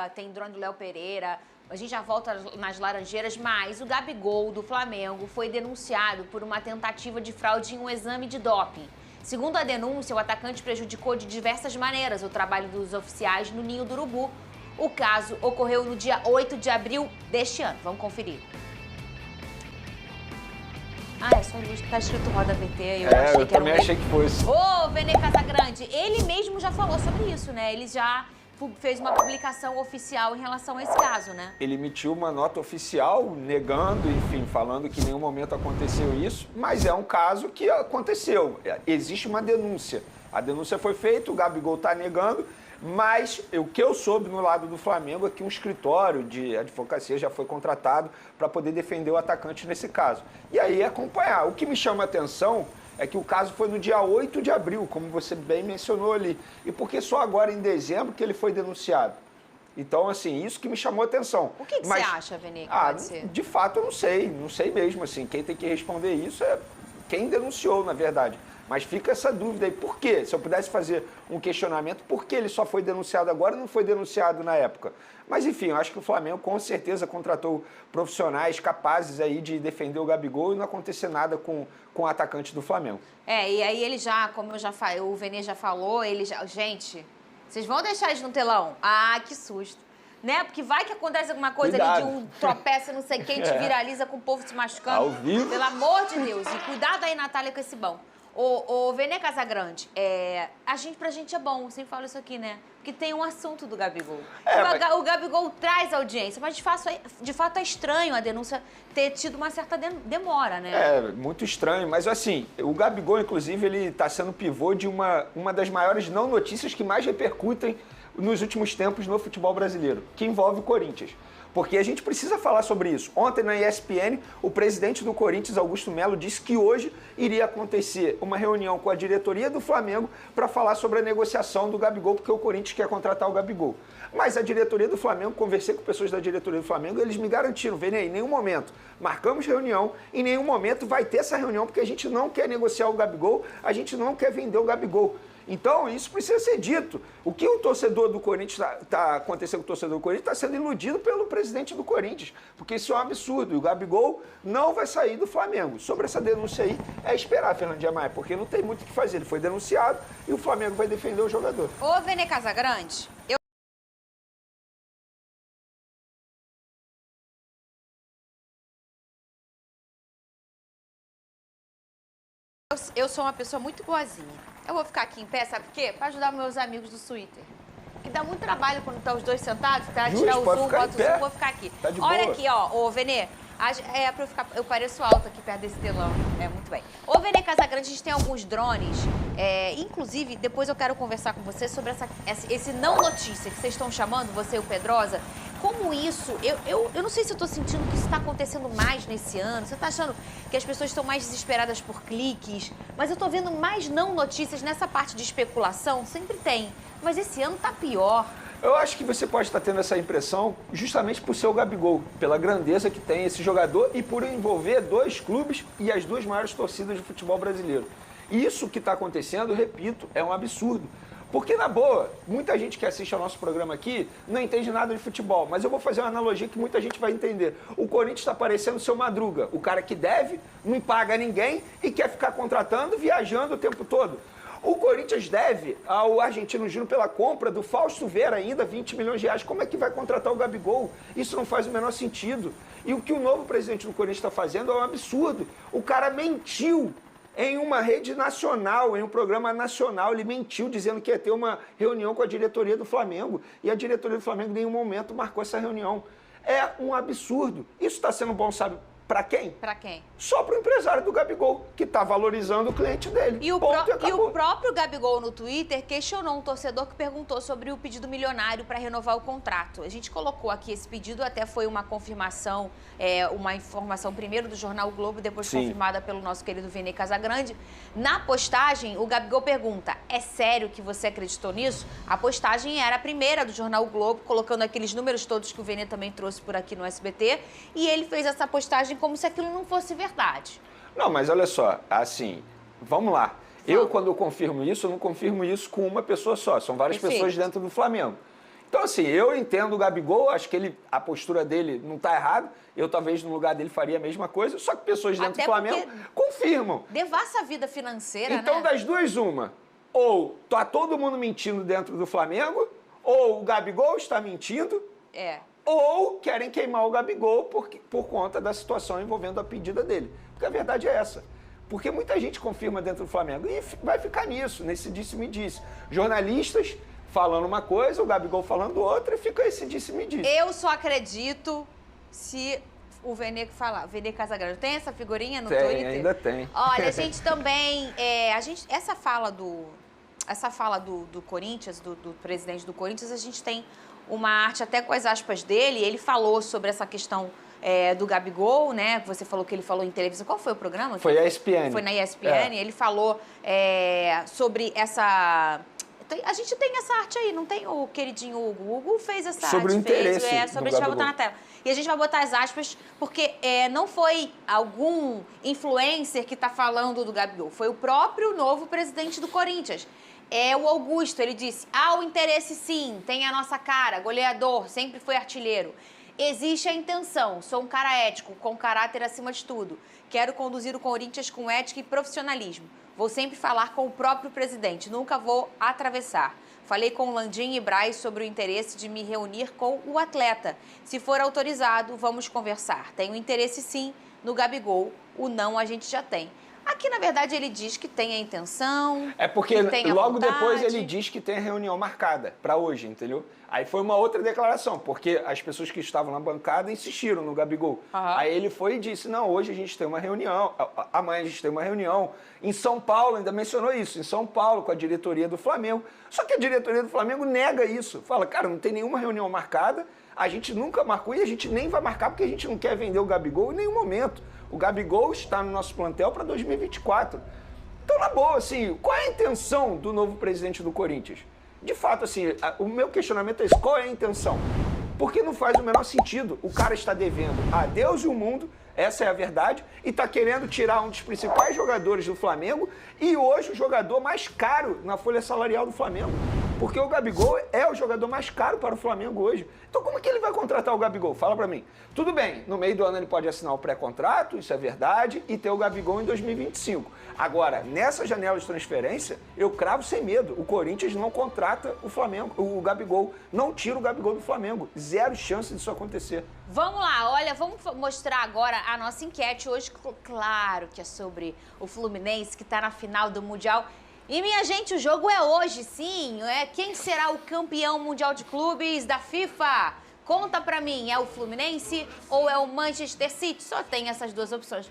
Silva, tem drone do Léo Pereira. A gente já volta nas Laranjeiras, mas o Gabigol do Flamengo foi denunciado por uma tentativa de fraude em um exame de doping. Segundo a denúncia, o atacante prejudicou de diversas maneiras o trabalho dos oficiais no Ninho do Urubu. O caso ocorreu no dia 8 de abril deste ano. Vamos conferir. Ah, é só luz que tá escrito Roda VT. Eu também achei que fosse. Ô, Vene Casagrande, ele mesmo já falou sobre isso, né? Ele já fez uma publicação oficial em relação a esse caso, né? Ele emitiu uma nota oficial negando, enfim, falando que em nenhum momento aconteceu isso, mas é um caso que aconteceu. Existe uma denúncia. A denúncia foi feita, o Gabigol está negando, mas o que eu soube no lado do Flamengo é que um escritório de advocacia já foi contratado para poder defender o atacante nesse caso. E aí acompanhar. O que me chama a atenção é que o caso foi no dia 8 de abril, como você bem mencionou ali. E porque só agora em dezembro que ele foi denunciado. Então, assim, isso que me chamou a atenção. O que você acha, Vene, que pode ser? De fato, eu não sei mesmo, assim. Quem tem que responder isso é quem denunciou, na verdade. Mas fica essa dúvida aí, por quê? Se eu pudesse fazer um questionamento, por que ele só foi denunciado agora e não foi denunciado na época? Mas, enfim, eu acho que o Flamengo com certeza contratou profissionais capazes aí de defender o Gabigol e não acontecer nada com o atacante do Flamengo. E aí ele já, como eu já falei, o Vene já falou, ele já... Gente, vocês vão deixar isso no telão? Ah, que susto. Né? Porque vai que acontece alguma coisa ali de um tropeça, não sei quem, te viraliza com o povo se machucando. Ao vivo. Pelo amor de Deus. E cuidado aí, Natália, com esse bom. Ô, Vene Casagrande, pra gente é bom, eu sempre falo isso aqui, né? Porque tem um assunto do Gabigol. O Gabigol traz audiência, mas de fato é estranho a denúncia ter tido uma certa demora, né? É, muito estranho, mas assim, o Gabigol, inclusive, ele está sendo pivô de uma das maiores não notícias que mais repercutem nos últimos tempos no futebol brasileiro, que envolve o Corinthians. Porque a gente precisa falar sobre isso. Ontem, na ESPN, o presidente do Corinthians, Augusto Melo, disse que hoje iria acontecer uma reunião com a diretoria do Flamengo para falar sobre a negociação do Gabigol, porque o Corinthians quer contratar o Gabigol. Mas a diretoria do Flamengo, conversei com pessoas da diretoria do Flamengo, eles me garantiram, Vene, em nenhum momento marcamos reunião, em nenhum momento vai ter essa reunião, porque a gente não quer negociar o Gabigol, a gente não quer vender o Gabigol. Então, isso precisa ser dito. O que o torcedor do Corinthians está acontecendo com o torcedor do Corinthians está sendo iludido pelo presidente do Corinthians, porque isso é um absurdo. E o Gabigol não vai sair do Flamengo. Sobre essa denúncia aí, é esperar, Fernandinha Maia, porque não tem muito o que fazer. Ele foi denunciado e o Flamengo vai defender o jogador. Ô, Vene Casagrande, eu sou uma pessoa muito boazinha. Eu vou ficar aqui em pé, sabe por quê? Pra ajudar meus amigos do Twitter. Que dá muito trabalho quando tá os dois sentados, tá? Tirar o zoom, bota o zoom, vou ficar aqui. Tá de Olha boa. aqui, ó, ô Vene, pra eu ficar, eu pareço alta aqui perto desse telão. Muito bem. Ô Vene Casagrande, a gente tem alguns drones, inclusive, depois eu quero conversar com você sobre esse não notícia que vocês estão chamando, você e o Pedrosa. Como isso, eu não sei se eu tô sentindo que isso está acontecendo mais nesse ano. Você tá achando que as pessoas estão mais desesperadas por cliques? Mas eu tô vendo mais não notícias nessa parte de especulação, sempre tem. Mas esse ano tá pior. Eu acho que você pode estar tendo essa impressão justamente por ser o Gabigol, pela grandeza que tem esse jogador e por envolver dois clubes e as duas maiores torcidas de futebol brasileiro. Isso que está acontecendo, repito, é um absurdo. Porque, na boa, muita gente que assiste ao nosso programa aqui não entende nada de futebol, mas eu vou fazer uma analogia que muita gente vai entender. O Corinthians está parecendo o seu Madruga, o cara que deve, não paga ninguém e quer ficar contratando, viajando o tempo todo. O Corinthians deve ao Argentino Júnior pela compra do Fausto Vera ainda 20 milhões de reais. Como é que vai contratar o Gabigol? Isso não faz o menor sentido. E o que o novo presidente do Corinthians está fazendo é um absurdo. O cara mentiu em uma rede nacional, em um programa nacional. Ele mentiu dizendo que ia ter uma reunião com a diretoria do Flamengo. E a diretoria do Flamengo em nenhum momento marcou essa reunião. É um absurdo. Isso está sendo bom, sabe? Para quem? Para quem? Só para o empresário do Gabigol, que está valorizando o cliente dele. E o próprio Gabigol no Twitter questionou um torcedor que perguntou sobre o pedido milionário para renovar o contrato. A gente colocou aqui esse pedido, até foi uma confirmação, uma informação primeiro do jornal o Globo, depois confirmada pelo nosso querido Vene Casagrande. Na postagem, o Gabigol pergunta, é sério que você acreditou nisso? A postagem era a primeira do jornal o Globo, colocando aqueles números todos que o Vene também trouxe por aqui no SBT, e ele fez essa postagem como se aquilo não fosse verdade. Não, mas olha só, assim, vamos lá. Quando eu confirmo isso, eu não confirmo isso com uma pessoa só, são várias pessoas dentro do Flamengo. Então, assim, eu entendo o Gabigol, acho que a postura dele não está errada. Eu, talvez, no lugar dele, faria a mesma coisa. Só que pessoas dentro do Flamengo confirmam. Devassa a vida financeira, então, né? das duas, uma. Ou tá todo mundo mentindo dentro do Flamengo, ou o Gabigol está mentindo, ou querem queimar o Gabigol por conta da situação envolvendo a pedida dele. Porque a verdade é essa. Porque muita gente confirma dentro do Flamengo e vai ficar nisso, nesse disse-me-disse. Jornalistas falando uma coisa, o Gabigol falando outra, e fica esse disse-me-disse. Eu só acredito se o Vene falar. Vene Casagrande. Tem essa figurinha no Twitter? Tem, ainda tem. Olha, a gente também... essa fala do Corinthians, do presidente do Corinthians, a gente tem uma arte até com as aspas dele. Ele falou sobre essa questão do Gabigol, né? Você falou que ele falou em televisão. Qual foi o programa? Foi a ESPN. Foi na ESPN. Ele falou sobre essa... A gente tem essa arte aí, não tem o queridinho Hugo? O Hugo fez essa arte. Sobre o interesse sobre a gente vai botar na tela. E a gente vai botar as aspas, porque não foi algum influencer que está falando do Gabigol. Foi o próprio novo presidente do Corinthians. É o Augusto, ele disse, há o interesse sim, tem a nossa cara, goleador, sempre foi artilheiro. Existe a intenção, sou um cara ético, com caráter acima de tudo. Quero conduzir o Corinthians com ética e profissionalismo. Vou sempre falar com o próprio presidente, nunca vou atravessar. Falei com o Landim e Braz sobre o interesse de me reunir com o atleta. Se for autorizado, vamos conversar. Tenho interesse sim no Gabigol, o não a gente já tem. Aqui, na verdade, ele diz que tem a intenção. É porque logo vontade. depois ele diz que tem a reunião marcada para hoje, entendeu? Aí foi uma outra declaração, porque as pessoas que estavam na bancada insistiram no Gabigol. Aí ele foi e disse, não, hoje a gente tem uma reunião, amanhã a gente tem uma reunião. Em São Paulo, ainda mencionou isso, em São Paulo, com a diretoria do Flamengo. Só que a diretoria do Flamengo nega isso. Fala, cara, não tem nenhuma reunião marcada, a gente nunca marcou e a gente nem vai marcar porque a gente não quer vender o Gabigol em nenhum momento. O Gabigol está no nosso plantel para 2024. Então, na boa, assim, qual é a intenção do novo presidente do Corinthians? De fato, assim, o meu questionamento é esse, qual é a intenção? Porque não faz o menor sentido. O cara está devendo a Deus e o mundo, essa é a verdade, e está querendo tirar um dos principais jogadores do Flamengo e hoje o jogador mais caro na folha salarial do Flamengo. Porque o Gabigol é o jogador mais caro para o Flamengo hoje. Então como é que ele vai contratar o Gabigol? Fala para mim. Tudo bem, no meio do ano ele pode assinar o pré-contrato, isso é verdade, e ter o Gabigol em 2025. Agora, nessa janela de transferência, eu cravo sem medo. O Corinthians não contrata o Gabigol. Não tira o Gabigol do Flamengo. Zero chance disso acontecer. Vamos lá, olha, vamos mostrar agora a nossa enquete hoje. Claro que é sobre o Fluminense, que está na final do Mundial. E, minha gente, o jogo é hoje, sim. Quem será o campeão mundial de clubes da FIFA? Conta pra mim, é o Fluminense ou é o Manchester City? Só tem essas duas opções.